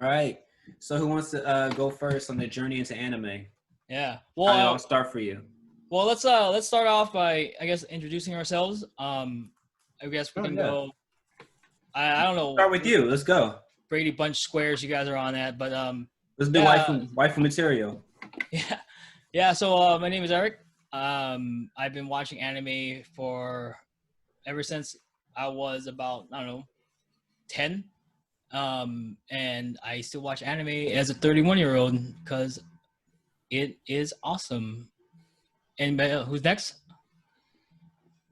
right. So who wants to go first on the journey into anime? Yeah. How did it all start for you? Well, let's start off by introducing ourselves. I guess we can go. I don't know. Start with you. Let's go. Brady Bunch squares. You guys are on that, but let's do waifu material. Yeah. So my name is Eric. I've been watching anime ever since I was about 10. And I still watch anime as a 31-year-old because it is awesome. And who's next?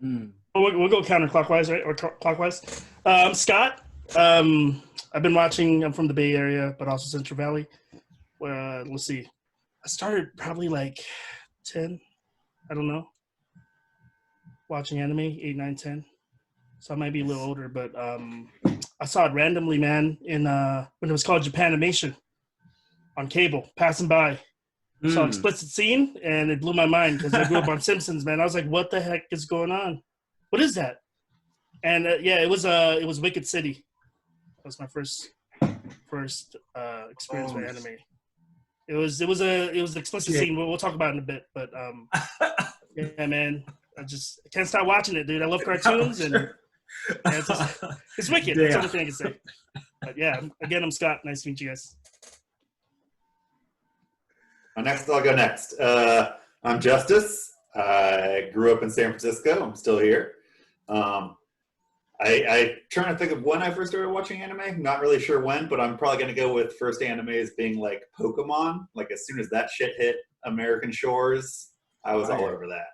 We'll go counterclockwise, right? Or clockwise. Scott. I've been watching. I'm from the Bay Area, but also Central Valley. Let's see. I started probably like 10. I don't know. Watching anime, 8, 9, 10. So I might be a little older, but I saw it randomly, man, in when it was called Japanimation on cable, passing by. Saw explicit scene, and it blew my mind because I grew up on Simpsons, man. I was like, "What the heck is going on? What is that?" And it was Wicked City. That was my first experience with anime. It was an explicit scene. We'll talk about it in a bit, but yeah, man, I can't stop watching it, dude. I love cartoons and. Yeah, it's wicked. That's the only thing I can say. But yeah, again, I'm Scott. Nice to meet you guys. I'll go next. I'm Justice. I grew up in San Francisco. I'm still here. I trying to think of when I first started watching anime. Not really sure when, but I'm probably going to go with first anime as being like Pokemon. Like as soon as that shit hit American shores, I was all over that.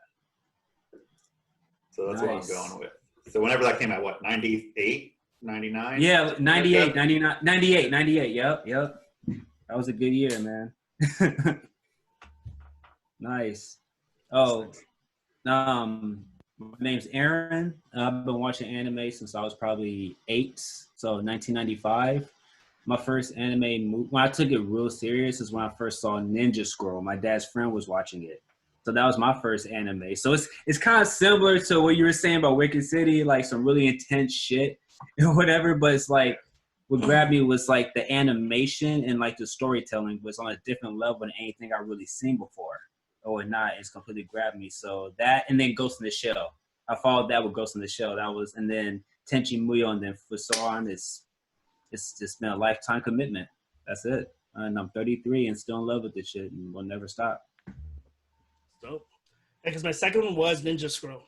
So that's what I'm going with. So whenever that came out, what, 98, 99? Yeah, 98, 99, 98, yep. That was a good year, man. Nice. Oh, my name's Erin. I've been watching anime since I was probably 8, so 1995. My first anime movie, when I took it real serious, is when I first saw Ninja Scroll. My dad's friend was watching it. So that was my first anime. So it's kind of similar to what you were saying about Wicked City, like some really intense shit and whatever. But it's like what grabbed me was like the animation and like the storytelling was on a different level than anything I really seen before. Or not, it's completely grabbed me. So that, and then Ghost in the Shell. I followed that with Ghost in the Shell. And then Tenchi Muyo, and then for so on. It's just been a lifetime commitment. That's it. And I'm 33 and still in love with this shit, and will never stop. Dope. Because my second one was Ninja Scroll.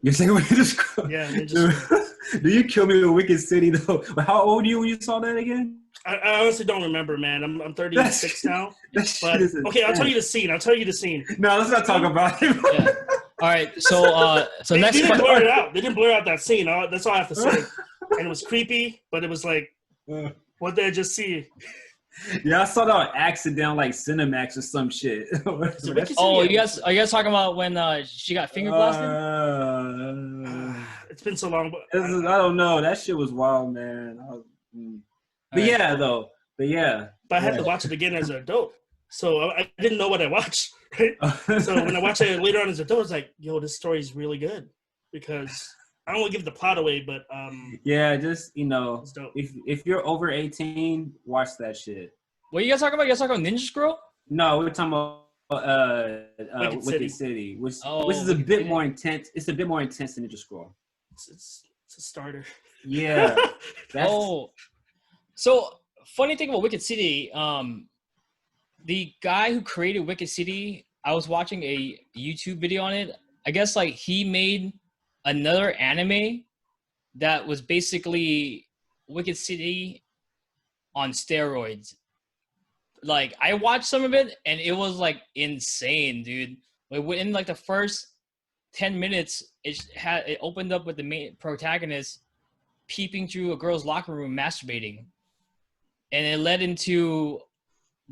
Your second one, Ninja Scroll? Yeah, Ninja Scroll. Do you kill me with Wicked City though? How old were you when you saw that again? I honestly don't remember, man. I'm 36 now. But okay, I'll tell you the scene. No, let's not talk about it. Yeah. All right, so next. They didn't blur it out. They didn't blur out that scene. That's all I have to say. And it was creepy, but it was like, what did I just see? Yeah, I saw that on accident, like Cinemax or some shit. Oh, are you guys talking about when she got finger blasted? It's been so long. But I don't know. That shit was wild, man. But I had to watch it again as an adult, so I didn't know what I watched. Right? So when I watched it later on as an adult, I was like, "Yo, this story is really good." Because I don't want to give the plot away, but yeah, just if you're over 18, watch that shit. What you guys talking about? You guys talking about Ninja Scroll? No, we're talking about Wicked City, which is a bit more intense. It's a bit more intense than Ninja Scroll. It's a starter. Yeah. So funny thing about Wicked City, the guy who created Wicked City, I was watching a YouTube video on it. I guess like he made another anime that was basically Wicked City on steroids. Like I watched some of it and it was like insane, dude. Like within like the first 10 minutes, it opened up with the main protagonist peeping through a girl's locker room masturbating, and it led into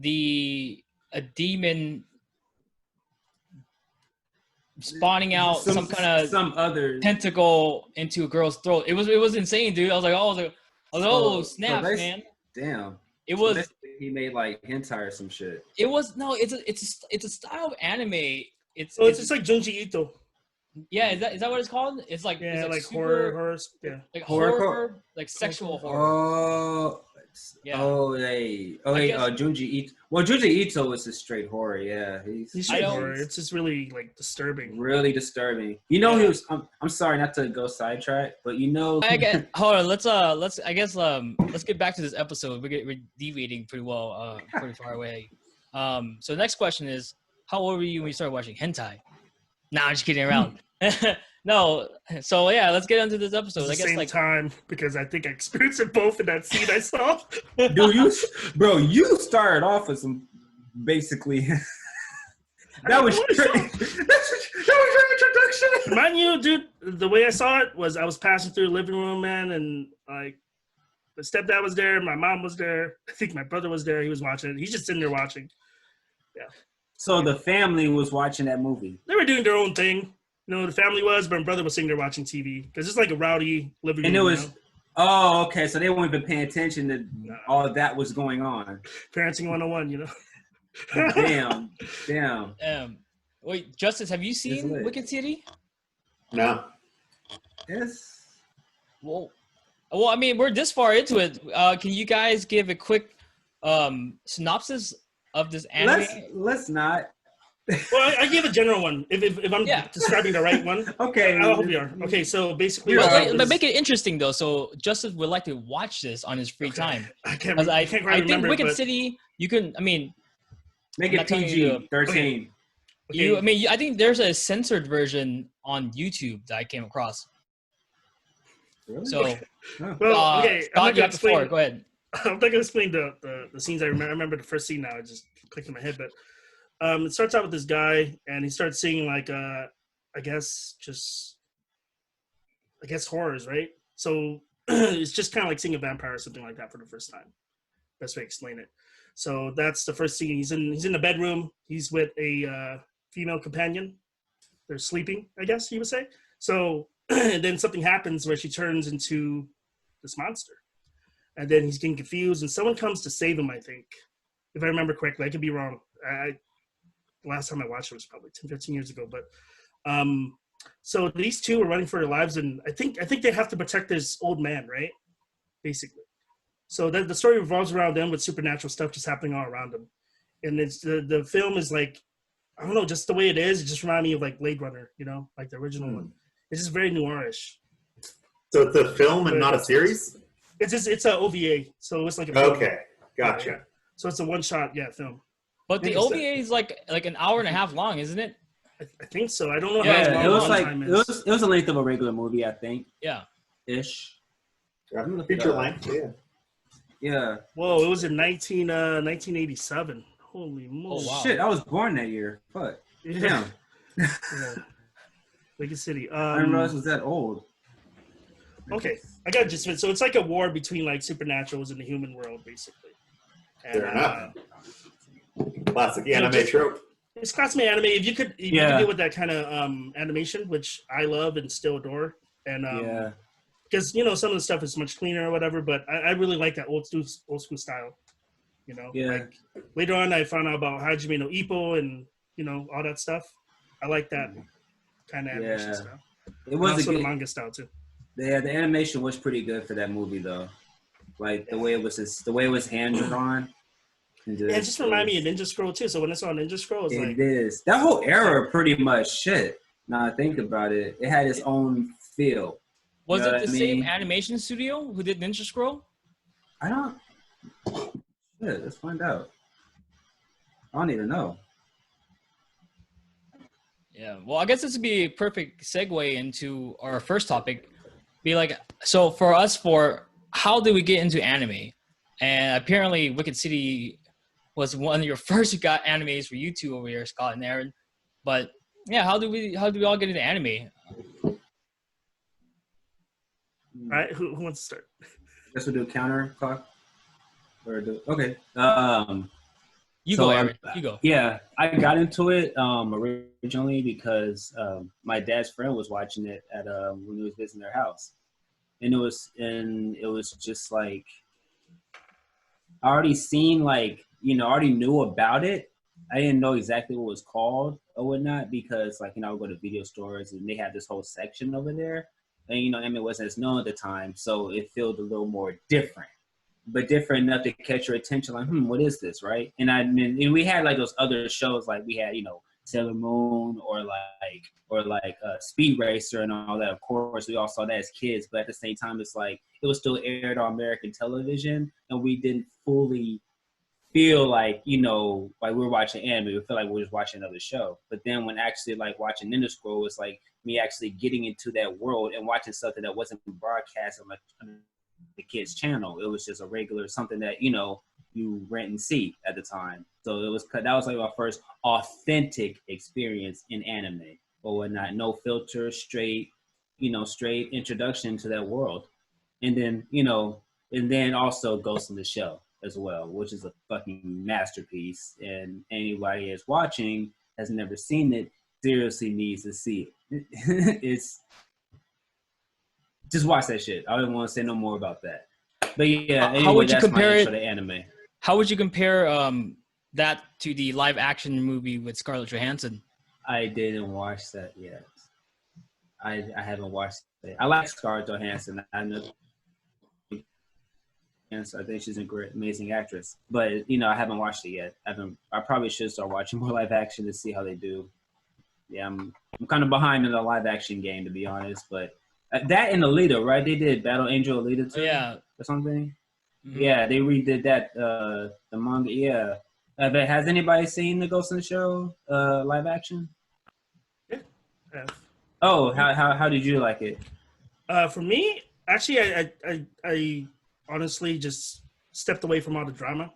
a demon spawning out some other tentacle into a girl's throat. It was insane, dude. I was like, snap, man. Damn. It was. He made like hentai or some shit. It was no. It's a style of anime. It's just like Junji Ito. Yeah, is that what it's called? It's like like super, horror, yeah, like horror, like sexual horror. Oh, Yeah. Junji Ito. Well, Junji Ito is a straight horror. Yeah, He's straight horror. It's just really like disturbing. Really disturbing. You know, he was. I'm sorry not to go sidetrack, but you know. Hold on. Let's get back to this episode. We're deviating pretty well. Pretty far away. So the next question is, how old were you when you started watching hentai? Nah, I'm just kidding around. No. So yeah, let's get into this episode. At the same time, because I think I experienced it both in that scene I saw. Dude, you started off with some basically. That was your introduction. Mind you, dude, the way I saw it was I was passing through the living room, man, and like my stepdad was there, my mom was there, I think my brother was there. He was watching it. He's just sitting there watching. Yeah. So the family was watching that movie. They were doing their own thing. You know, the family was, but my brother was sitting there watching TV because it's like a rowdy living room. And it was, okay, so they weren't even paying attention to all of that was going on. Parenting 101, you Damn. know. Wait, Justice, have you seen Wicked City? No. Yes. Well, I mean, we're this far into it. Can you guys give a quick synopsis of this anime? Let's not. Well, I give a general one. If I'm describing the right one. Okay. I hope you are. Okay, so basically. But make it interesting though. So Justice would like to watch this on his free time. I can't quite remember. I think Wicked City. You can. I mean, make it PG 13. Okay. I think there's a censored version on YouTube that I came across. Really? So, well, okay. Scott, you have the floor. Go ahead. I'm not gonna explain the scenes I remember. I remember the first scene now. It just clicked in my head, but it starts out with this guy, and he starts seeing like I guess horrors, right? So it's just kind of like seeing a vampire or something like that for the first time. Best way to explain it. So that's the first scene. He's in the bedroom. He's with a female companion. They're sleeping, I guess you would say. So and then something happens where she turns into this monster. And then he's getting confused, and someone comes to save him, I think. If I remember correctly. I could be wrong. Last time I watched it was probably 10, 15 years ago. But so these two are running for their lives, and I think they have to protect this old man, right? Basically. So the story revolves around them with supernatural stuff just happening all around them. And it's the film is like, I don't know, just the way it is, it just reminds me of like Blade Runner, you know, like the original one. It's just very noirish. So it's a film and not a series? It's a OVA, so it's like a film. Okay, gotcha. Yeah. So it's a one-shot, film. But the OVA is like an hour and a half long, isn't it? I think so. I don't know how long it was like time is. it was the length of a regular movie, I think. Yeah. Ish. Feature length, yeah. Yeah. Whoa, it was in 1987. Holy moly. Oh, wow. Shit, I was born that year. Fuck. Yeah. Damn. Yeah. Wicked City. I didn't realize it was that old. Okay, I got just so it's like a war between like supernaturals and the human world, basically. And, Fair enough. Classic anime trope. It's classic anime. If you could deal with that kind of animation, which I love and still adore, and because you know some of the stuff is much cleaner or whatever, but I really like that old school style. You know, like later on I found out about Hajime no Ippo and you know all that stuff. I like that kind of animation style. It was also the manga style too. Yeah, the animation was pretty good for that movie though. Like the way it was hand drawn. It just reminded me of Ninja Scroll too. So when I saw Ninja Scroll, it is that whole era pretty much shit. Now I think about it, it had its own feel. Was it the same animation studio who did Ninja Scroll? I don't. Shit, let's find out. I don't even know. Yeah, well, I guess this would be a perfect segue into our first topic. Be like, so for us, how did we get into anime? And apparently, Wicked City was one of your first animes for you two over here, Scott and Erin. But yeah, how do we all get into anime? All right, who wants to start? Guess we'll do counter clock. Okay. You go, Erin. You go. Yeah, I got into it originally because my dad's friend was watching it at when he was visiting their house, and it was just like I already seen I already knew about it. I didn't know exactly what it was called or whatnot because I would go to video stores and they had this whole section over there, and anime wasn't as known at the time, so it felt a little more different. but different enough to catch your attention. Like, what is this, right? And and we had like those other shows, like we had, Sailor Moon or Speed Racer and all that. Of course, we all saw that as kids, but at the same time, it's like it was still aired on American television, and we didn't fully feel like, like we're watching anime. We feel like we're just watching another show. But then when actually like watching Ninja Scroll, it's like me actually getting into that world and watching something that wasn't broadcast on the kids' channel. It was just a regular something that, you rent and see at the time. So that was like my first authentic experience in anime or whatnot. No filter, straight introduction to that world. And then, also Ghost in the Shell as well, which is a fucking masterpiece. And anybody that's watching has never seen it, seriously needs to see it. It's just watch that shit. I don't want to say no more about that. But yeah, anyway, how would you compare it to anime? How would you compare that to the live action movie with Scarlett Johansson? I didn't watch that yet. I haven't watched it. I like Scarlett Johansson. I know. So I think she's a great, amazing actress. But I haven't watched it yet. I probably should start watching more live action to see how they do. Yeah, I'm kind of behind in the live action game, to be honest. But that and Alita, right? They did Battle Angel Alita too, or something. Mm-hmm. Yeah, they redid that. The manga. Yeah. Has anybody seen the Ghost in the Shell live action? Yeah. Oh, how did you like it? For me, actually, I honestly just stepped away from all the drama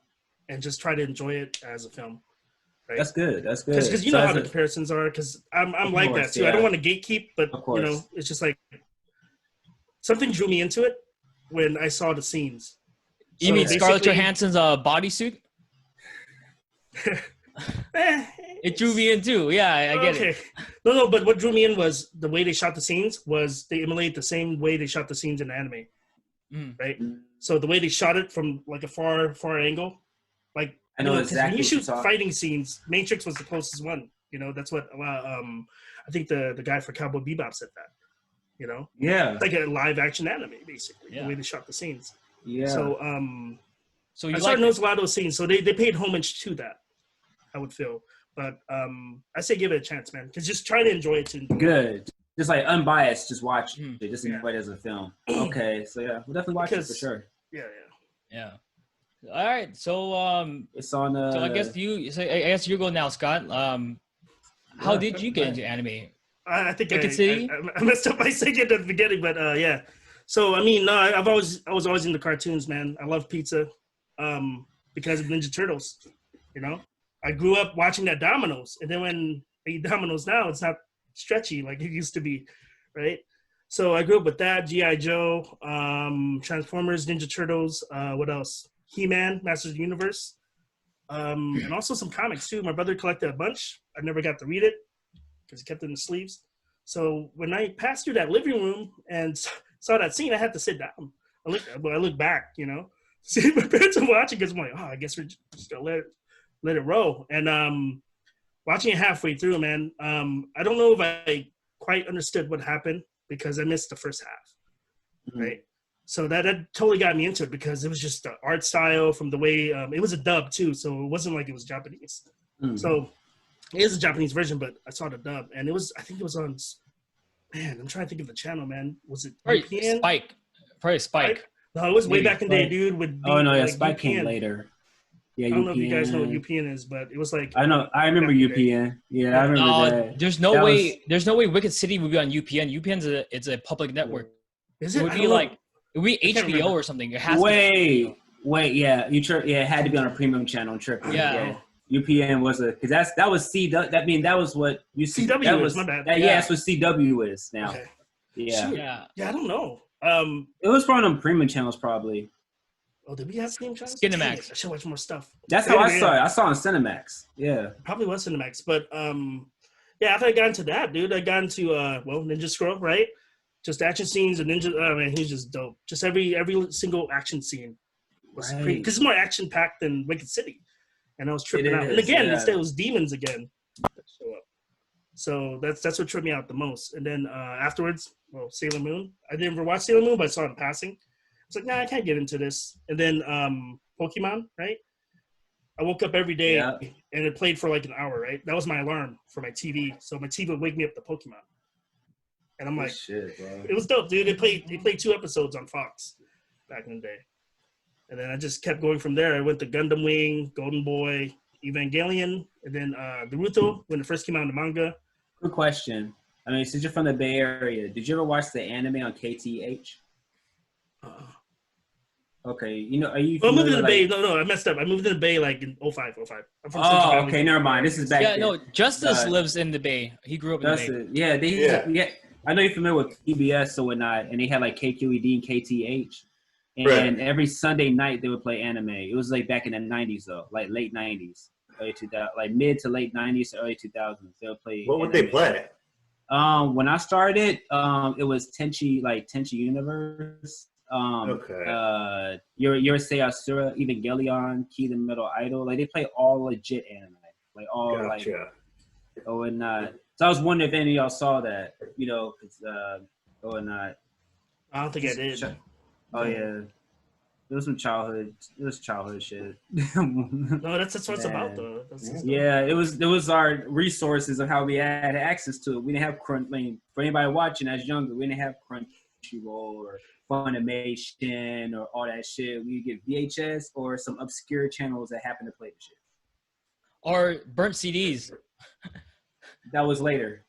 and just try to enjoy it as a film. Right? That's good. Because you know how the comparisons are. Because I'm like that too. Yeah. I don't want to gatekeep, but it's just like something drew me into it when I saw the scenes. You mean Scarlett Johansson's bodysuit? It drew me in too. Yeah, I get it. No, but what drew me in was the way they shot the scenes. Was they emulate the same way they shot the scenes in anime, right? So the way they shot it from like a far angle, like I know exactly. When you shoot fighting scenes, Matrix was the closest one. That's what I think the guy for Cowboy Bebop said that. Yeah, it's like a live action anime basically. Yeah. The way they shot the scenes. Yeah. So so you I started noticing a lot of those scenes. So they paid homage to that, I would feel. But I say give it a chance, man. Because just try to enjoy it. Good. Just like unbiased, just watch it. Just enjoy it as a film. Okay. So yeah, we'll definitely watch it for sure. Yeah. All right. So it's on. So I guess you go now, Scott. How did you get into anime? I think I messed up by saying it at the beginning, but yeah. So I mean, no, I was always into cartoons, man. I love pizza, because of Ninja Turtles. I grew up watching that Domino's, and then when I eat Domino's now, it's not stretchy like it used to be, right? So I grew up with that, G.I. Joe, Transformers, Ninja Turtles, what else? He-Man, Masters of the Universe, and also some comics too. My brother collected a bunch. I never got to read it because he kept it in the sleeves. So when I passed through that living room and saw that scene, I had to sit down. I look back, see my parents are watching because I'm like, I guess we're just gonna let it roll. And watching it halfway through, man, I don't know if I quite understood what happened because I missed the first half, right? So that totally got me into it because it was just the art style from the way it was a dub too, so it wasn't like it was Japanese. So it is a Japanese version, but I saw the dub, and I think it was on. Man, I'm trying to think of the channel, man. Was it UPN? Spike? Probably Spike. No, it was way back in the day, dude. Spike came later. Yeah, I don't know if you guys know what UPN is, but it was like I know. I remember UPN. Yeah, I remember that. There's no way. There's no way Wicked City would be on UPN. UPN's it's a public network. Is it? It would be like it would be HBO or something. It has wait, yeah, it had to be on a premium channel. I'm tripping. Yeah. UPN was because that was CW. That was what CW that was. My bad. That's what CW is now. Okay. Yeah. Yeah, I don't know. It was probably on premium channels, probably. Oh, did we have Steam channels? Cinemax. I should watch more stuff. That's how I saw it. I saw it on Cinemax. Yeah. Probably was Cinemax, but yeah. After I got into that, dude, I got into Ninja Scroll, right? Just action scenes and Ninja. Man, he's just dope. Just every single action scene was pretty because it's more action packed than Wicked City. And I was tripping out. And again, instead it was demons again that show up. So that's what tripped me out the most. And then afterwards, Sailor Moon. I didn't ever watch Sailor Moon, but I saw it in passing. It's like, nah, I can't get into this. And then Pokemon, right? I woke up every day and it played for like an hour, right? That was my alarm for my TV. So my TV would wake me up to Pokemon. And I'm like, shit, bro. It was dope, dude. They played 2 episodes on Fox back in the day. And then I just kept going from there. I went to Gundam Wing, Golden Boy, Evangelion, and then Naruto when it first came out in the manga. Good question. I mean, since you're from the Bay Area, did you ever watch the anime on KTH? Okay, you know, are you? Well, I moved to the Bay. No, I messed up. I moved to the Bay like in 05. I'm from Central Valley. Okay, never mind. This is back. Yeah, no, Justice lives in the Bay. He grew up in the Bay. Yeah. I know you're familiar with PBS or whatnot, and they had like KQED and KTH, and every Sunday night they would play anime. It was like back in the 90s though, like late 90s, early 2000, like mid to late 90s to early 2000s. They would play. What would they play? When I started, it was Tenchi Universe. Yurusei Asura, Evangelion, Key the Middle Idol. Like they play all legit anime, like all like. And so I was wondering if any of y'all saw that, you know, cause I don't think I did. Oh yeah, it was some childhood. It was childhood shit. No, that's what it's about though. It was our resources of how we had access to it. We didn't have for anybody watching as younger, we didn't have Crunchyroll or Funimation or all that shit. We get VHS or some obscure channels that happen to play the shit. Or burnt CDs. That was later.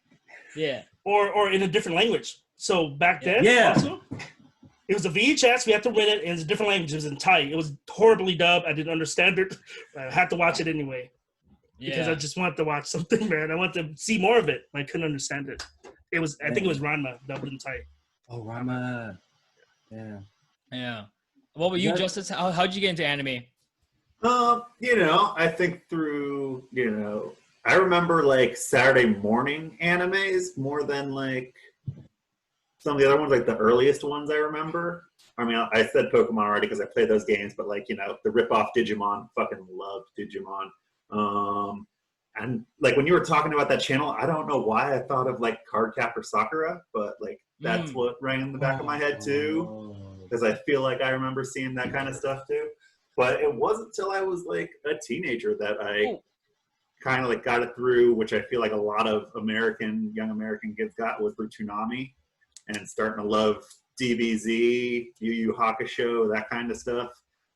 Yeah. Or in a different language. So back then, also, it was a VHS. We had to rent it, and it's a different language. It was in Thai. It was horribly dubbed. I didn't understand it. I had to watch it anyway because I just wanted to watch something, man. I wanted to see more of it. I couldn't understand it. I think it was Ranma dubbed in Thai. Oh, Ranma. Yeah. Yeah. What about you, Justice? How'd you get into anime? You know, I think through, you know, I remember like Saturday morning animes more than like some of the other ones, like the earliest ones I remember. I mean, I said Pokemon already because I played those games, but like, you know, the rip-off Digimon, fucking loved Digimon. And like when you were talking about that channel, I don't know why I thought of like Cardcaptor Sakura, but like that's what rang in the back of my head too, because I feel like I remember seeing that kind of stuff too. But it wasn't until I was like a teenager that I kind of like got it through, which I feel like a lot of young American kids got, was through Toonami and starting to love DBZ, Yu Yu Hakusho, that kind of stuff.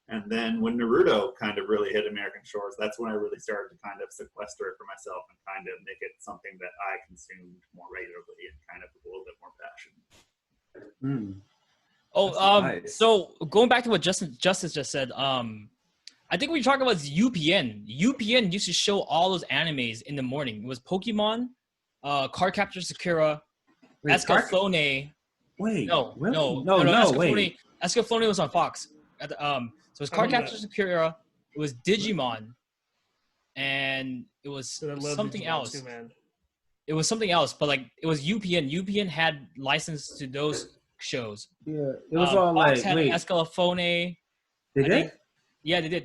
And then when Naruto kind of really hit American shores, that's when I really started to kind of sequester it for myself and kind of make it something that I consumed more regularly and kind of with a little bit more passion. Nice. So going back to what Justice just said, I think what you're talking about is UPN. UPN used to show all those animes in the morning. It was Pokemon, Cardcaptor Sakura, Escaflowne. Wait. No. Wait. Escaflowne was on Fox. So it was Cardcaptor Sakura. It was Digimon, and it was something else. Too, man. It was something else, but like it was UPN. UPN had license to those shows. Yeah, it was all Fox like had Escaflowne. Did they? Yeah, they did.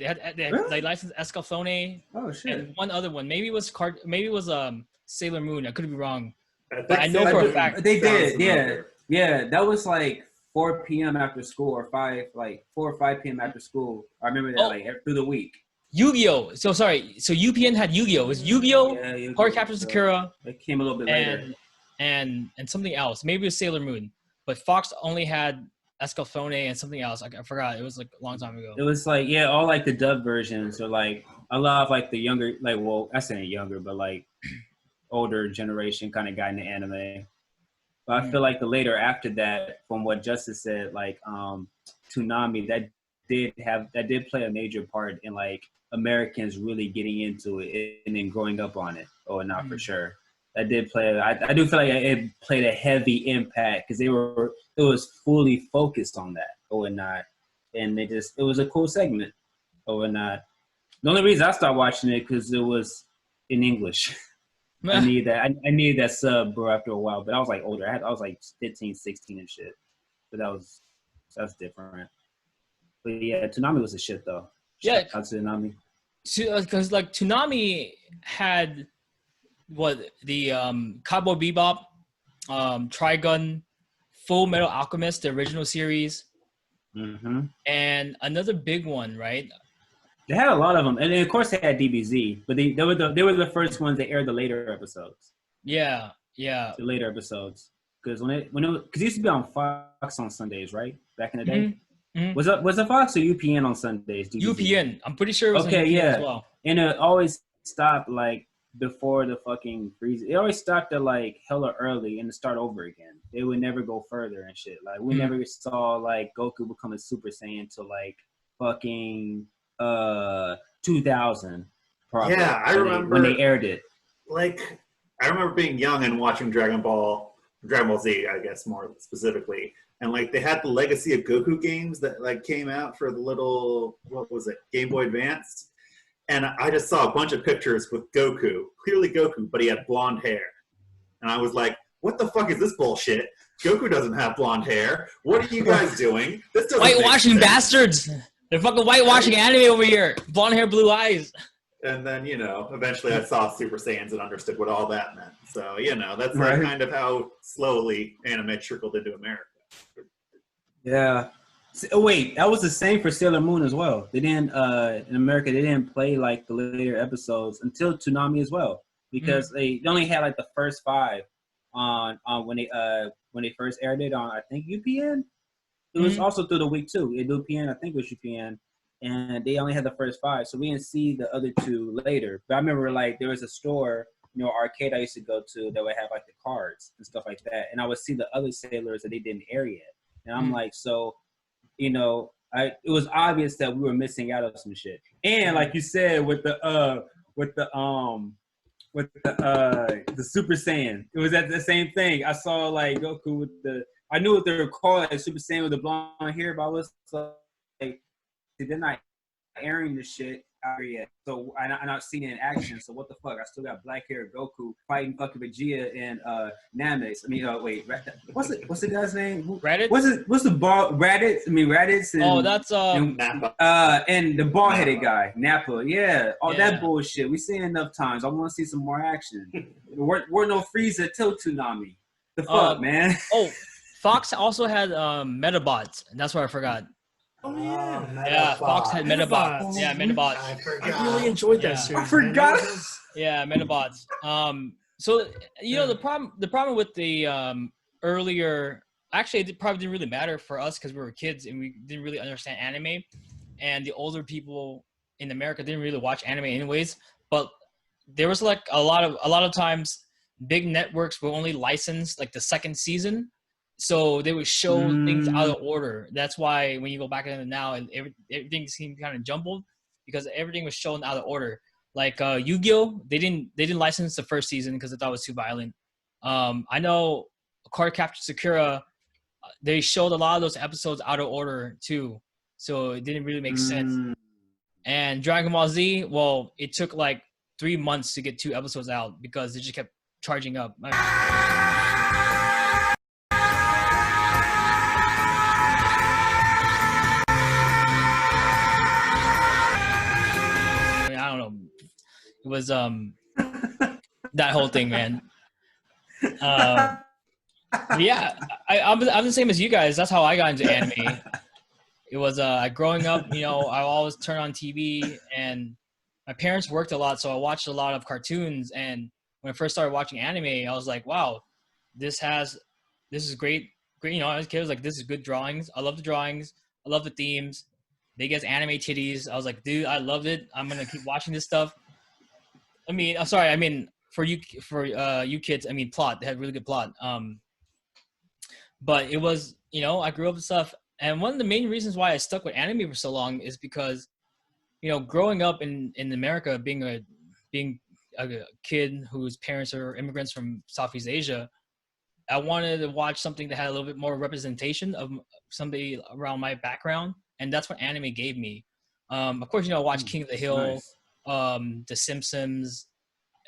They licensed Escaflowne. Oh shit! And one other one. Maybe it was Sailor Moon. I could be wrong, but I know for a fact they did. Yeah. That was like 4 p.m. after school or 4 or 5 p.m. after school. I remember that like through the week. Yu-Gi-Oh! So UPN had Yu-Gi-Oh! It was Yu-Gi-Oh! Cardcaptor Sakura. It came a little bit later. And something else. Maybe it was Sailor Moon. But Fox only had Escaflowne and something else. I forgot. It was like a long time ago. It was like, all like the dub versions or like a lot of like the younger, like, well, I say younger, but like older generation kind of got into anime. But I feel like the later after that, from what Justice said, like Toonami, that did play a major part in like Americans really getting into it and then growing up on it. Oh, not for sure. That did play. I do feel like it played a heavy impact because it was fully focused on that. Or not, and it was a cool segment. Or not. The only reason I started watching it because it was in English. I needed that sub, bro, after a while. But I was like older. I was like 15, 16 and shit. But that's different. But yeah, Toonami was a shit though. Yeah, shout out to Toonami. Because like Toonami had the Cowboy Bebop, Trigun, Full Metal Alchemist, the original series, Mm-hmm. And another big one, right? They had a lot of them, and then of course they had DBZ, but they were the first ones that aired the later episodes. Yeah. The later episodes, because because it used to be on Fox on Sundays, right? Back in the day. Mm-hmm. Was it Fox or UPN on Sundays? DBZ? UPN. I'm pretty sure it was on UPN as well. And it always stopped like before the fucking freeze. It always stopped at like hella early and to start over again. They would never go further and shit. Like we never saw like Goku become a Super Saiyan till like fucking 2000. Probably. Yeah, I remember when they aired it. Like I remember being young and watching Dragon Ball Z, I guess more specifically. And like they had the Legacy of Goku games that like came out for the little, what was it, Game Boy Advance. And I just saw a bunch of pictures with Goku, clearly Goku, but he had blonde hair. And I was like, what the fuck is this bullshit? Goku doesn't have blonde hair. What are you guys doing? This doesn't whitewashing bastards. They're fucking whitewashing anime over here. Blonde hair, blue eyes. And then, eventually I saw Super Saiyans and understood what all that meant. So, that's like kind of how slowly anime trickled into America. Yeah. Oh, wait, that was the same for Sailor Moon as well. They didn't in America. They didn't play like the later episodes until Toonami as well, because they only had like the first 5 on when they first aired it on, I think, UPN. It was also through the week too. UPN, I think it was UPN, and they only had the first 5, so we didn't see the other 2 later. But I remember like there was a store, arcade I used to go to that would have like the cards and stuff like that, and I would see the other Sailors that they didn't air yet, and I'm like, so. It was obvious that we were missing out on some shit. And like you said, with the Super Saiyan, it was at the same thing. I saw like Goku with I knew what they were called, like Super Saiyan with the blonde hair, but I was like, they're not airing the shit out yet. So I'm not seeing it in action. So what the fuck? I still got black hair Goku fighting fucking Vegeta and Namex. I mean, wait, what's the guy's name? Raditz? What's the ball? Raditz? I mean, Raditz. And, that's Nappa. And the bald headed guy, Nappa. Yeah, that bullshit. We seen enough times. I want to see some more action. We're no Frieza till Toonami. The fuck, man. Fox also had Metabots, and that's what I forgot. Oh yeah, yeah. Fox had Metabots. Yeah, Metabots. I really enjoyed that series. I forgot. Yeah, Metabots. So the problem with the earlier, actually, it probably didn't really matter for us because we were kids and we didn't really understand anime, and the older people in America didn't really watch anime anyways. But there was like a lot of times, big networks will only license like the second season. So they would show things out of order. That's why when you go back into now, and everything seemed kind of jumbled because everything was shown out of order. Like Yu-Gi-Oh, they didn't license the first season because they thought it was too violent. I know Cardcaptor Sakura, they showed a lot of those episodes out of order too, so it didn't really make sense. And Dragon Ball Z, well, it took like 3 months to get 2 episodes out because they just kept charging up. It was that whole thing, man. Yeah, I'm the same as you guys. That's how I got into anime. It was growing up, I always turn on TV, and my parents worked a lot, so I watched a lot of cartoons. And when I first started watching anime, I was like, wow, this is great. Great, as a kid, I was like, this is good drawings. I love the drawings. I love the themes. They get anime titties. I was like, dude, I loved it. I'm gonna keep watching this stuff. I mean, I'm sorry. I mean, for you kids, I mean, plot. They had really good plot. But it was, I grew up with stuff. And one of the main reasons why I stuck with anime for so long is because, growing up in America, being a kid whose parents are immigrants from Southeast Asia, I wanted to watch something that had a little bit more representation of somebody around my background. And that's what anime gave me. Of course, I watched King of the Hill. Nice. The Simpsons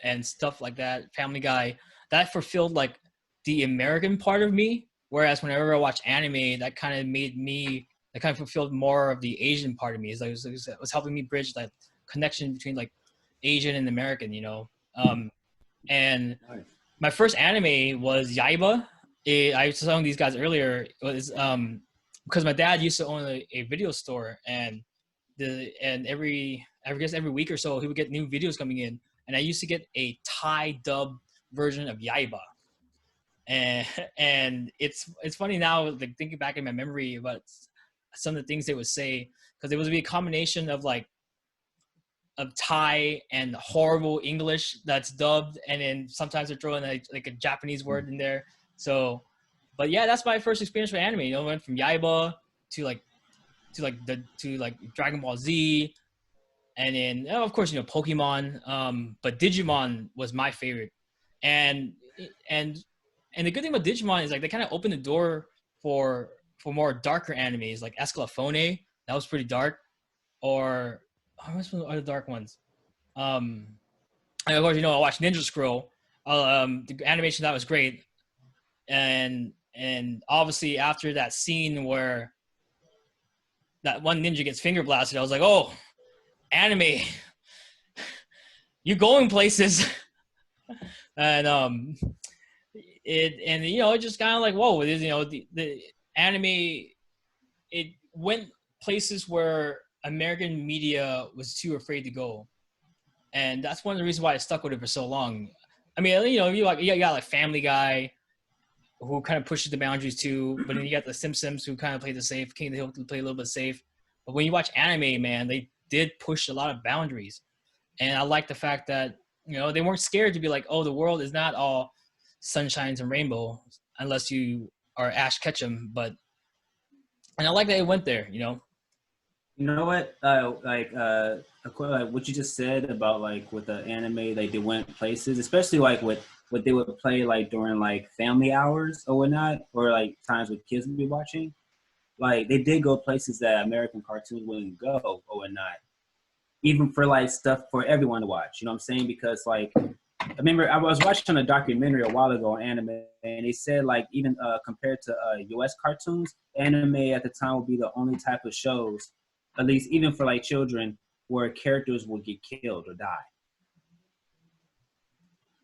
and stuff like that, Family Guy, that fulfilled like the American part of me. Whereas whenever I watch anime, that kind of fulfilled more of the Asian part of me. It was helping me bridge that connection between like Asian and American, and nice. My first anime was Yaiba. I was telling these guys earlier, it was because my dad used to own a video store, and every week or so he would get new videos coming in, and I used to get a Thai dub version of Yaiba. And it's funny now, like thinking back in my memory about some of the things they would say, because it would be a combination of Thai and horrible English that's dubbed, and then sometimes they throw in like a Japanese word in there. So, but yeah, that's my first experience with anime. I went from Yaiba to Dragon Ball Z, and then of course Pokemon. But Digimon was my favorite, and the good thing about Digimon is like they kind of opened the door for more darker animes like Escalafone. That was pretty dark. Or what's one of the other dark ones? And of course, I watched Ninja Scroll. The animation that was great, and obviously after that scene where that one ninja gets finger blasted, I was like, oh, anime, you going places. And it just kind of like, whoa, the anime, it went places where American media was too afraid to go, and that's one of the reasons why I stuck with it for so long. I mean, you got like Family Guy, who kind of pushes the boundaries too, but then you got the Simpsons, who kind of play the safe. King of the Hill can play a little bit safe, but when you watch anime, man, they did push a lot of boundaries, and I like the fact that they weren't scared to be like, oh, the world is not all sunshines and rainbow unless you are Ash Ketchum, and I like that it went there. You know what? What you just said about like with the anime, like they went places, especially like what they would play like during like family hours or whatnot, or like times when kids would be watching. Like they did go places that American cartoons wouldn't go or whatnot, even for like stuff for everyone to watch. You know what I'm saying? Because like I remember I was watching a documentary a while ago on anime, and they said like even compared to U.S. cartoons, anime at the time would be the only type of shows, at least even for like children, where characters would get killed or die.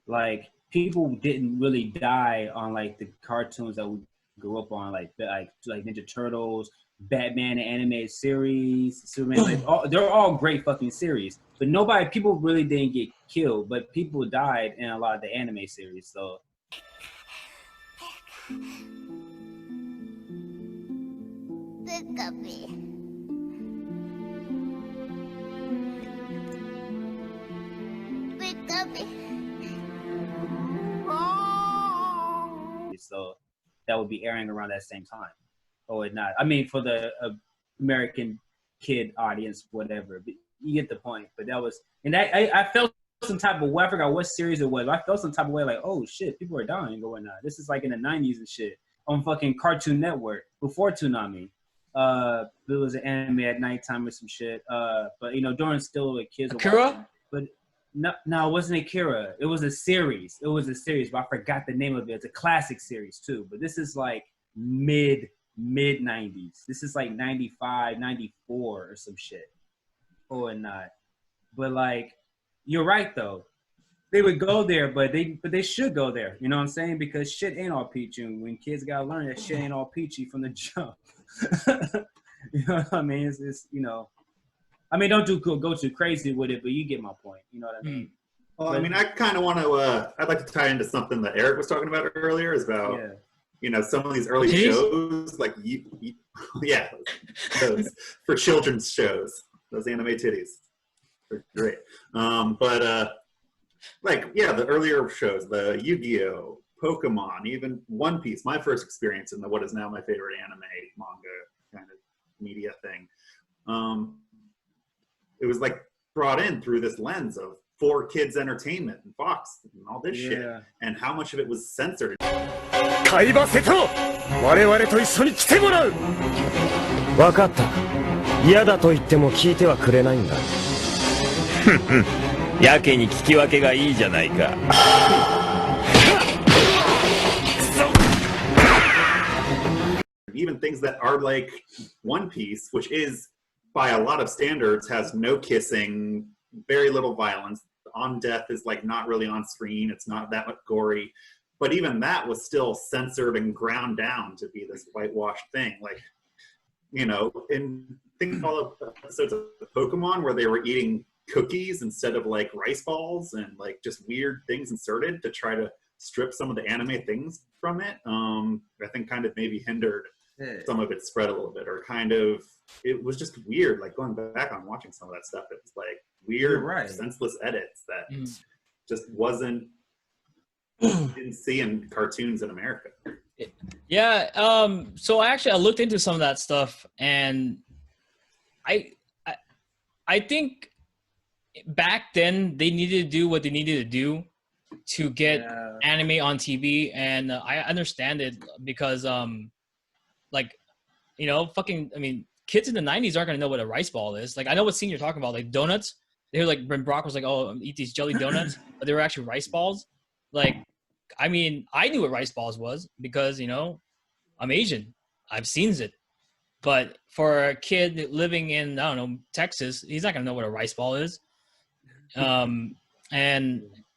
Like people didn't really die on like the cartoons that we grew up on, like Ninja Turtles, Batman, the animated series, Superman. They're all great fucking series, but people really didn't get killed, but people died in a lot of the anime series. So. So that would be airing around that same time, or not. I mean, for the American kid audience, whatever. But you get the point. But that was, and I felt some type of way. I forgot what series it was. I felt some type of way like, oh shit, people are dying or whatnot. This is like in the 90s and shit on fucking Cartoon Network before Toonami. There was an anime at nighttime or some shit. But during still the kids were watching. But no, it wasn't Akira. It was a series. But I forgot the name of it. It's a classic series too. But this is like mid 90s. This is like 95, 94 or some shit. Or not. But like, you're right though. They would go there, but they should go there. You know what I'm saying? Because shit ain't all peachy. When kids gotta learn that shit ain't all peachy from the jump. You know what I mean? It's I mean, don't go too crazy with it, but you get my point. You know what I mean? Well, I mean, I kind of want to. I'd like to tie into something that Eric was talking about earlier, is about some of these early shows, like those for children's shows, those anime titties, they're great. The earlier shows, the Yu-Gi-Oh, Pokemon, even One Piece. My first experience in what is now my favorite anime manga kind of media thing. It was like brought in through this lens of 4Kids Entertainment and Fox and all this shit, and how much of it was censored. 会話せと我々と一緒に来てもらう分かった嫌だと言っても聞いてはくれないんだふんふんやけに聞き分けがいいじゃないか Even things that are like One Piece, which is by a lot of standards has no kissing, very little violence. On death is like not really on screen. It's not that much gory. But even that was still censored and ground down to be this whitewashed thing. Like you know, in think of all the episodes of Pokemon where they were eating cookies instead of like rice balls and like just weird things inserted to try to strip some of the anime things from it. I think kind of maybe hindered some of its spread a little bit, or kind of, it was just weird. Like going back on watching some of that stuff, it was like weird, senseless edits that just wasn't didn't see in cartoons in America. Yeah. So actually, I looked into some of that stuff, and I think back then they needed to do what they needed to do to get anime on TV, and I understand it because like, you know, I mean, kids in the 90s aren't gonna know what a rice ball is. Like, I know what scene you're talking about, like donuts. They were like, when Brock was like, "Oh, eat these jelly donuts," but they were actually rice balls. Like, I mean, I knew what rice balls was because, you know, I'm Asian. I've seen it. But for a kid living in, I don't know, Texas, he's not gonna know what a rice ball is. And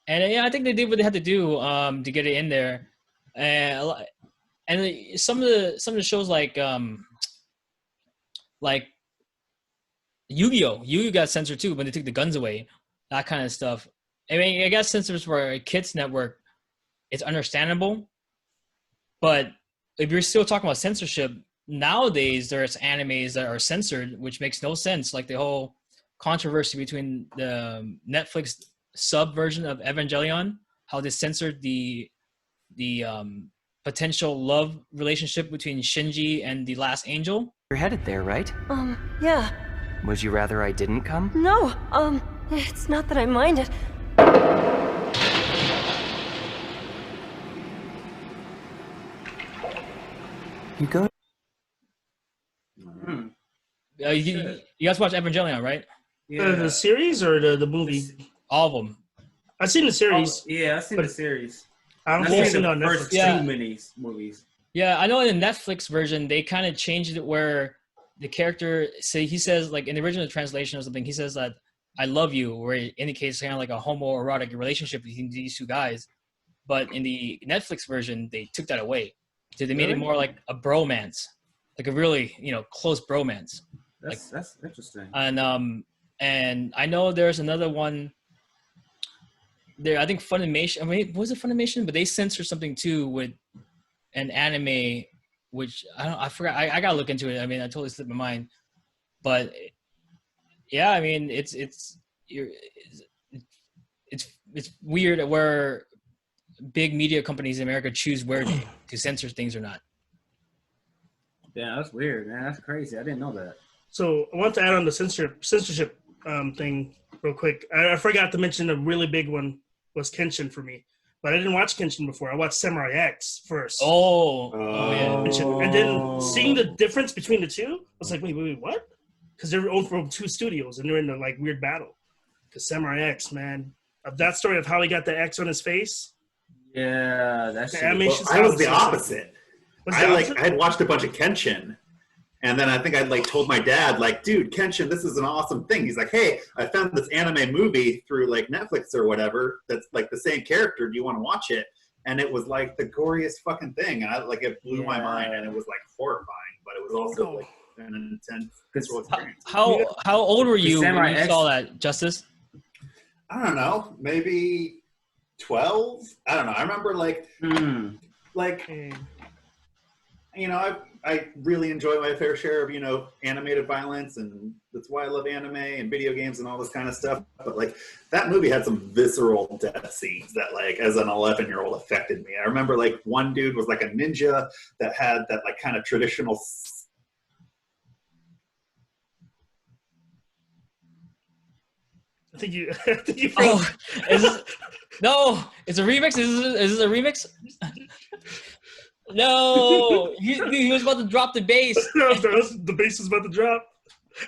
yeah, I think they did what they had to do to get it in there. And some of the shows like Yu-Gi-Oh! Yu-Gi-Oh! Got censored too when they took the guns away, that kind of stuff. I mean, I guess since it was for a kids network, it's understandable. But if you're still talking about censorship, nowadays there's animes that are censored, which makes no sense. Like the whole controversy between the Netflix sub version of Evangelion, how they censored the potential love relationship between Shinji and the last angel. You're headed there, right? Yeah. Would you rather I didn't come? No, it's not that I mind it. You go. You guys watch Evangelion, right? Yeah. The series or the movie? All of them. I've seen the series. Yeah, I've seen the series. I don't I've think I've seen seen it the on first Netflix. two movies. Yeah, I know in the Netflix version, they kind of changed it where the character, he says, like in the original translation or something, he says that I love you, where it indicates kind of like a homoerotic relationship between these two guys. But in the Netflix version, they took that away. So they made it more like a bromance, like a really, you know, close bromance. That's interesting. And I know there's another one there. I think Funimation. I mean, was it Funimation? But they censored something too with an anime, which I forgot. I gotta look into it. I mean, I totally slipped my mind. But yeah, I mean, it's weird where big media companies in America choose where to censor things or not. Yeah, that's weird, man. That's crazy. I didn't know that. So I want to add on the censorship thing real quick. I forgot to mention a really big one was Kenshin for me, but I didn't watch Kenshin before. I watched Samurai X first. Oh yeah. And then seeing the difference between the two, I was like, wait, what? Because they're owned from two studios and they're in a like weird battle. Because Samurai X, man, of that story of how he got the X on his face. Yeah, that's I was the opposite. I had watched a bunch of Kenshin, and then I think I'd like told my dad, like, dude, Kenshin, this is an awesome thing. He's like, hey, I found this anime movie through like Netflix or whatever that's like the same character. Do you want to watch it? And it was like the goriest fucking thing, and it blew my mind, and it was like horrifying, but it was also like an intense visual experience. How old were you when you Samurai saw that, Justice? I don't know, maybe 12. I don't know. I remember you know, I really enjoy my fair share of, you know, animated violence, and that's why I love anime and video games and all this kind of stuff. But like that movie had some visceral death scenes that like as an 11-year-old affected me. I remember like one dude was like a ninja that had that like kind of traditional. I think you No, it's a remix. Is this a remix? No, he was about to drop the bass. The bass is about to drop.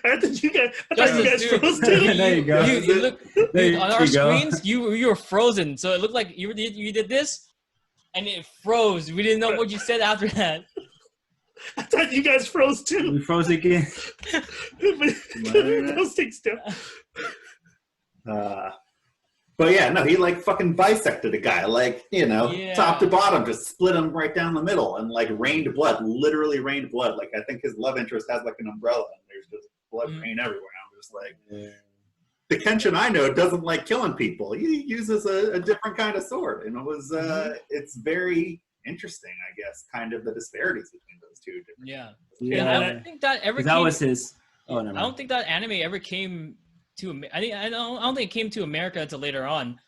I thought you guys froze too. There you go. You look, on our screens, you were frozen. So it looked like you did this, and it froze. We didn't know what you said after that. I thought you guys froze too. We froze again. Those things still. But yeah, no, he like fucking bisected a guy, like, you know, top to bottom, just split him right down the middle and like rained blood, literally rained blood. Like I think his love interest has like an umbrella and there's just blood rain everywhere. I'm just like, the Kenshin I know doesn't like killing people. He uses a different kind of sword. And it was, it's very interesting, I guess, kind of the disparities between those two. Yeah. Yeah. I don't think that ever That was his. Oh, no. I don't think that anime ever came to. I don't think it came to America until later on.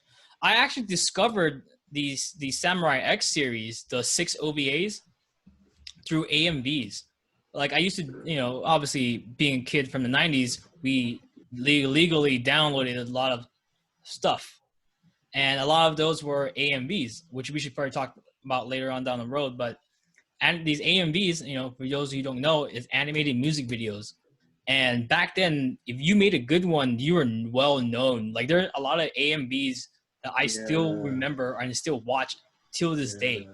I actually discovered the Samurai X series, the 6 OVAs, through AMVs. Like I used to, you know, obviously being a kid from the 90s, we legally downloaded a lot of stuff, and a lot of those were AMVs, which we should probably talk about later on down the road. But and these AMVs, you know, for those who don't know, is animated music videos. And back then, if you made a good one, you were well known. Like there are a lot of AMVs that I still remember and still watch till this day.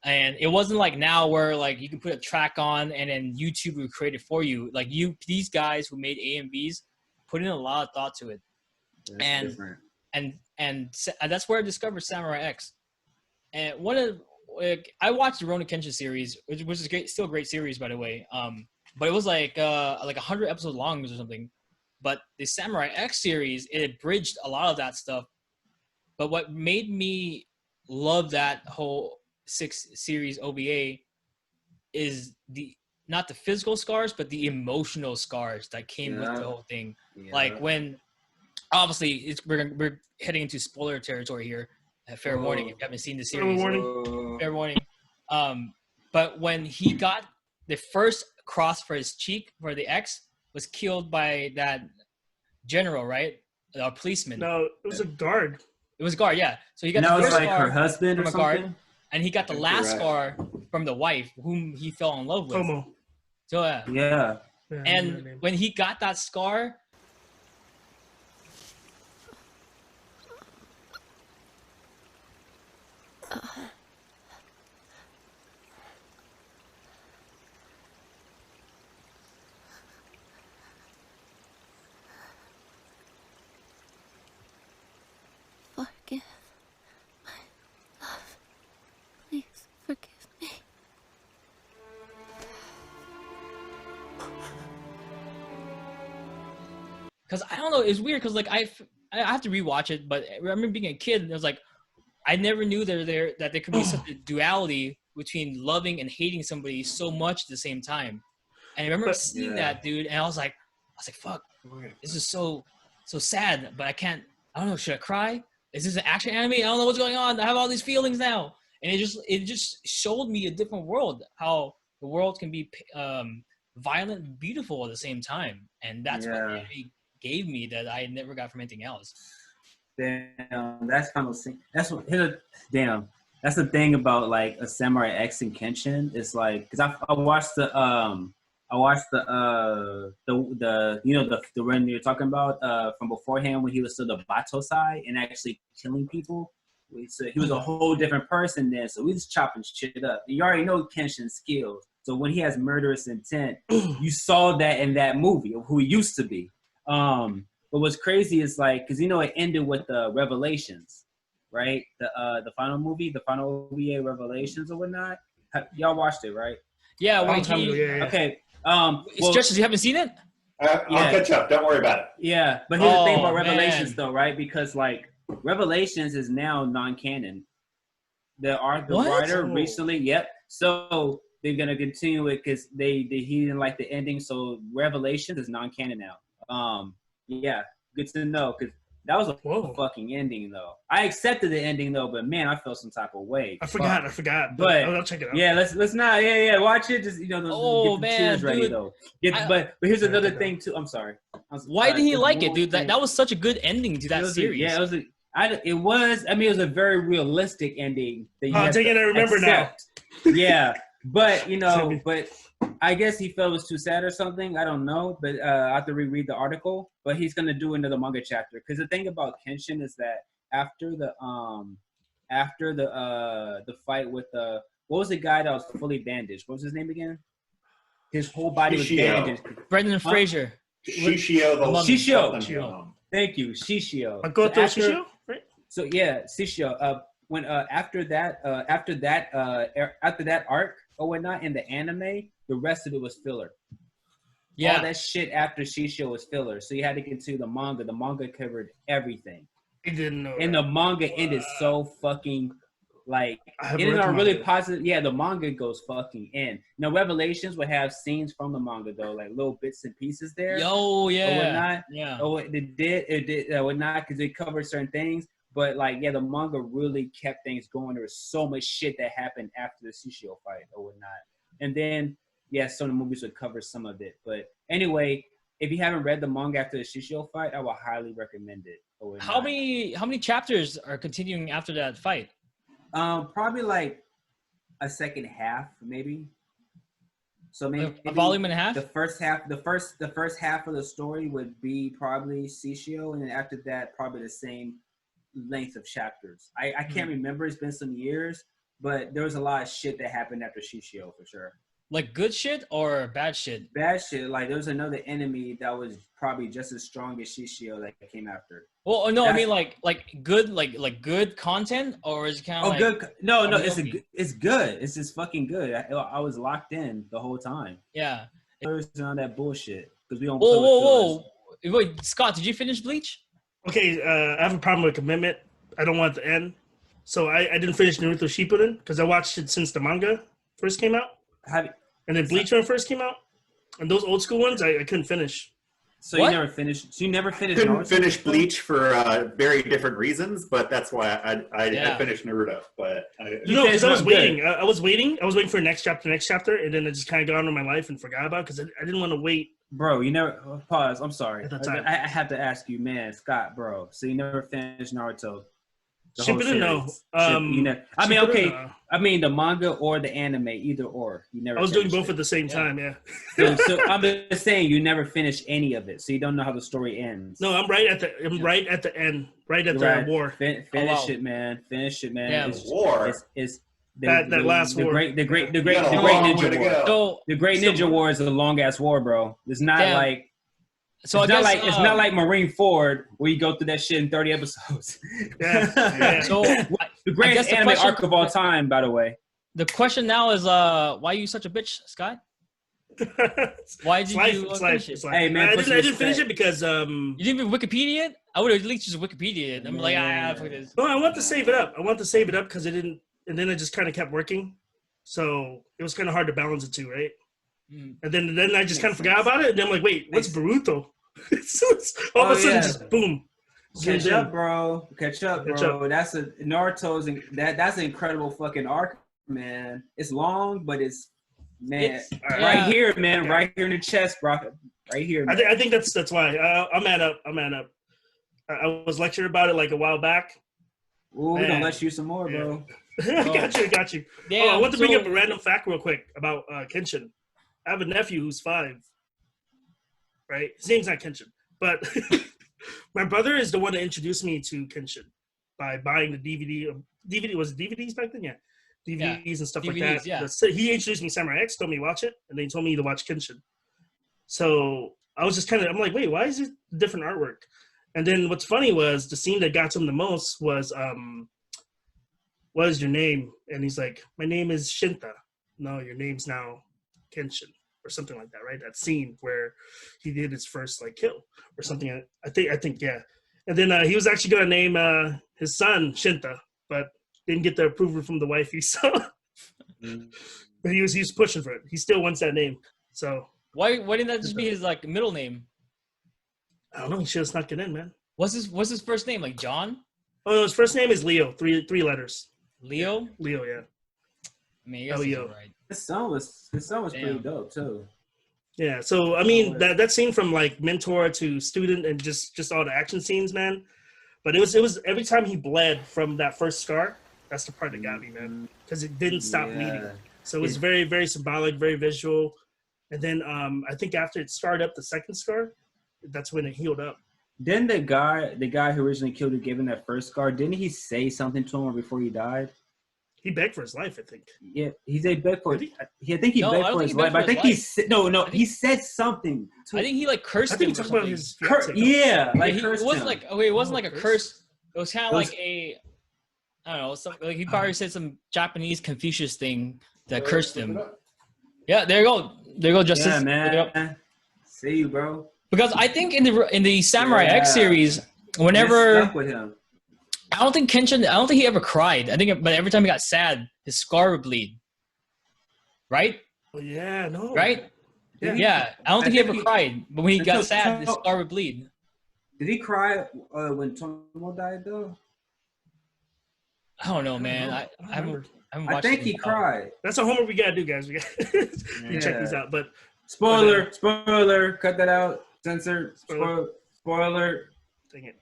And it wasn't like now where like you can put a track on and then YouTube will create it for you. Like these guys who made AMVs put in a lot of thought to it. And that's where I discovered Samurai X. And I watched the Rurouni Kenshin series, which is great, still a great series, by the way. But it was like 100 episodes long or something. But the Samurai X series, it bridged a lot of that stuff. But what made me love that whole 6 series OVA is not the physical scars, but the emotional scars that came with the whole thing. Yeah. Like when, obviously, we're heading into spoiler territory here. Fair warning if you haven't seen the series. Fair warning. But when he got the first cross for his cheek, for the X, was killed by that general, right? A policeman. No, it was a guard. It was a guard, yeah. So he got the first like scar her husband from a guard, and he got the last scar from the wife, whom he fell in love with. Como. So yeah. And when he got that scar, forgive my love. Please forgive me. because I don't know, it's weird because like I have to rewatch it, but I remember being a kid and it was like I never knew that there could be such a duality between loving and hating somebody so much at the same time. And I remember seeing that, dude, and I was like, fuck, this is so sad, but I don't know, should I cry? Is this an action anime? I don't know what's going on. I have all these feelings now. And it just showed me a different world, how the world can be violent and beautiful at the same time. And that's what anime gave me that I never got from anything else. Damn, that's kind of damn. That's the thing about like a Samurai X and Kenshin. It's like because I watched the you know the run you're talking about from beforehand when he was still the Batosai and actually killing people. So he was a whole different person then. So we was chopping shit up. You already know Kenshin's skills. So when he has murderous intent, you saw that in that movie of who he used to be. But what's crazy is like, because you know it ended with the Revelations, right? The final movie, the final OVA Revelations or whatnot. Y'all watched it, right? Yeah. Okay. It's just as you haven't seen it. I'll catch up. Don't worry about it. Yeah, but here's the thing about Revelations, though, right? Because like Revelations is now non-canon. The writer recently, so they're gonna continue it because he didn't like the ending. So Revelations is non-canon now. Yeah, good to know because that was a fucking ending though. I accepted the ending though, but man, I felt some type of way. I forgot. But I'll check it out. Yeah, let's not. Yeah, watch it. Just get the tears ready though. But here's another thing too. I'm sorry. Why didn't he like it, dude? That was such a good ending to that series. It was a very realistic ending. That I remember now. Yeah, but but I guess he felt it was too sad or something. I don't know, but I have to reread the article. But he's gonna do another manga chapter because the thing about Kenshin is that after the fight with what was the guy that was fully bandaged? What was his name again? His whole body was bandaged. Brendan Fraser. Shishio. Shishio. Thank you, Shishio. Makoto Shishio, right? So yeah, Shishio. When after that arc or whatnot in the anime, the rest of it was filler. Yeah. All that shit after Shishio was filler. So you had to get to the manga. The manga covered everything. I didn't know. And the manga ended so fucking like I have it read is the a really manga. positive. Yeah, the manga goes fucking in. Now Revelations would have scenes from the manga though, like little bits and pieces there. Yo, Or yeah. whatnot. Yeah. Oh, it did whatnot because it covered certain things. But like, yeah, the manga really kept things going. There was so much shit that happened after the Shishio fight or whatnot. And then, yeah, some of the movies would cover some of it. But anyway, if you haven't read the manga after the Shishio fight, I will highly recommend it. Or whatnot. How many chapters are continuing after that fight? Probably like a second half, maybe. So maybe A volume and a half? The first half of the story would be probably Shishio, and then after that, probably the same length of chapters. I can't remember. It's been some years, but there was a lot of shit that happened after Shishio for sure. Like good shit or bad shit? Bad shit. Like there was another enemy that was probably just as strong as Shishio that came after. Well, no, I mean like good, like good content, or is it kind of like good? No, it's good. It's just fucking good. I was locked in the whole time. Yeah. On that bullshit because we don't. Whoa! Wait, Scott, did you finish Bleach? Okay, I have a problem with commitment. I don't want it to end. So I didn't finish Naruto Shippuden because I watched it since the manga first came out. And then Bleach when it first came out. And those old school ones, I couldn't finish. So what? You never finished? So you never finished? Couldn't finish Bleach for very different reasons, but that's why I finished Naruto. But because I was waiting. I was waiting for next chapter, and then I just kind of got on with my life and forgot about it because I didn't want to wait. Bro, you never pause. I'm sorry. At the time. I have to ask you, man, Scott, bro. So you never finished Naruto? Shippuden, no. I mean, okay. No. I mean, the manga or the anime, either or. You never. I was doing both at the same time. Yeah. so I'm just saying, you never finished any of it, so you don't know how the story ends. No, I'm right at the end. Right at the war. Finish it, man. Finish it, man. Yeah. It's war. It's that last war. The great Ninja War. So the Great Ninja War is a long ass war, bro. It's not like. So it's not like Marine Ford where you go through that shit in 30 episodes. Yeah. So the greatest anime arc of all time, by the way. The question now is, why are you such a bitch, Scott? Why did you finish it? Hey man, I didn't finish it because you didn't even Wikipedia it. I would have at least just Wikipedia it. I'm like, fuck this. No, I want to save it up. Because it didn't, and then it just kind of kept working. So it was kind of hard to balance the two, right? And then I just kind of forgot about it, and then I'm like, wait, what's Boruto? So all of a sudden, just boom. Catch up, bro. That's Naruto's. That's an incredible fucking arc, man. It's long, but it's right here, man. Yeah. Right here in the chest, bro. Right here. Man. I think that's why. I'm mad up. I was lectured about it like a while back. Ooh, we're gonna lecture you some more, bro. Got you. Damn, I want to bring up a random fact real quick about Kenshin. I have a nephew who's 5. Right? His name's not Kenshin. But my brother is the one that introduced me to Kenshin by buying the DVD. Was it DVDs back then? Yeah. DVDs and stuff like that. Yeah. He introduced me to Samurai X, told me to watch it, and then he told me to watch Kenshin. So I was just I'm like, wait, why is it different artwork? And then what's funny was the scene that got to him the most was, what is your name? And he's like, my name is Shinta. No, your name's now Kenshin. Or something like that, right? That scene where he did his first kill or something. I think, yeah. And then he was actually gonna name his son Shinta, but didn't get the approval from the wife he saw. But he was pushing for it. He still wants that name. So why didn't that just be his middle name? I don't know. He should have snuck it in, man. What's his first name? Like John? Oh no, his first name is Leo. Three letters. Leo? Leo, yeah. I mean, Leo. Right. His son was pretty dope too. Yeah, so I mean that scene from mentor to student and just all the action scenes, man. But it was every time he bled from that first scar, that's the part that got me, man, because it didn't stop bleeding. So it was very, very symbolic, very visual. And then I think after it scarred up the second scar, that's when it healed up. Didn't the guy who originally killed him, gave him that first scar, didn't he say something to him before he died? He begged for his life, I think. Yeah, he begged for it. I think he begged for his life. I think he said he said something. I think he cursed him. I think he talked about his yeah, it wasn't like a curse. It was kind of like a, I don't know, like he probably said some Japanese Confucius thing that cursed him. Yeah, there you go. There you go, Justice. Yeah, man. See you, bro. Because I think in the Samurai X series, whenever Stuck with him. I don't think he ever cried. But every time he got sad, his scar would bleed. Right? Oh, yeah, no. Right? Yeah. I don't think he ever cried, but when he got sad, his scar would bleed. Did he cry when Tomo died though? I don't know, man. I haven't watched think he cried. That's a homework we gotta do, guys. We gotta check these out. But spoiler, cut that out. Censor. Spoiler. Dang it.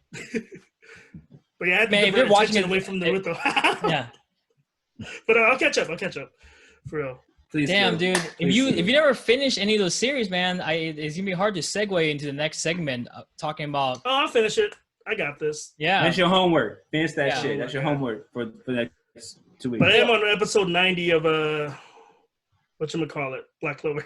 But yeah, I had to if you're watching it away from Naruto. Yeah. But I'll catch up. For real. Please. Damn, do. dude. If you never finish any of those series, man, it's gonna be hard to segue into the next segment talking about. Oh, I'll finish it. I got this. Yeah. Finish your homework. Finish that shit. That's your homework for the next 2 weeks. But I am on episode 90 of whatchamacallit, Black Clover.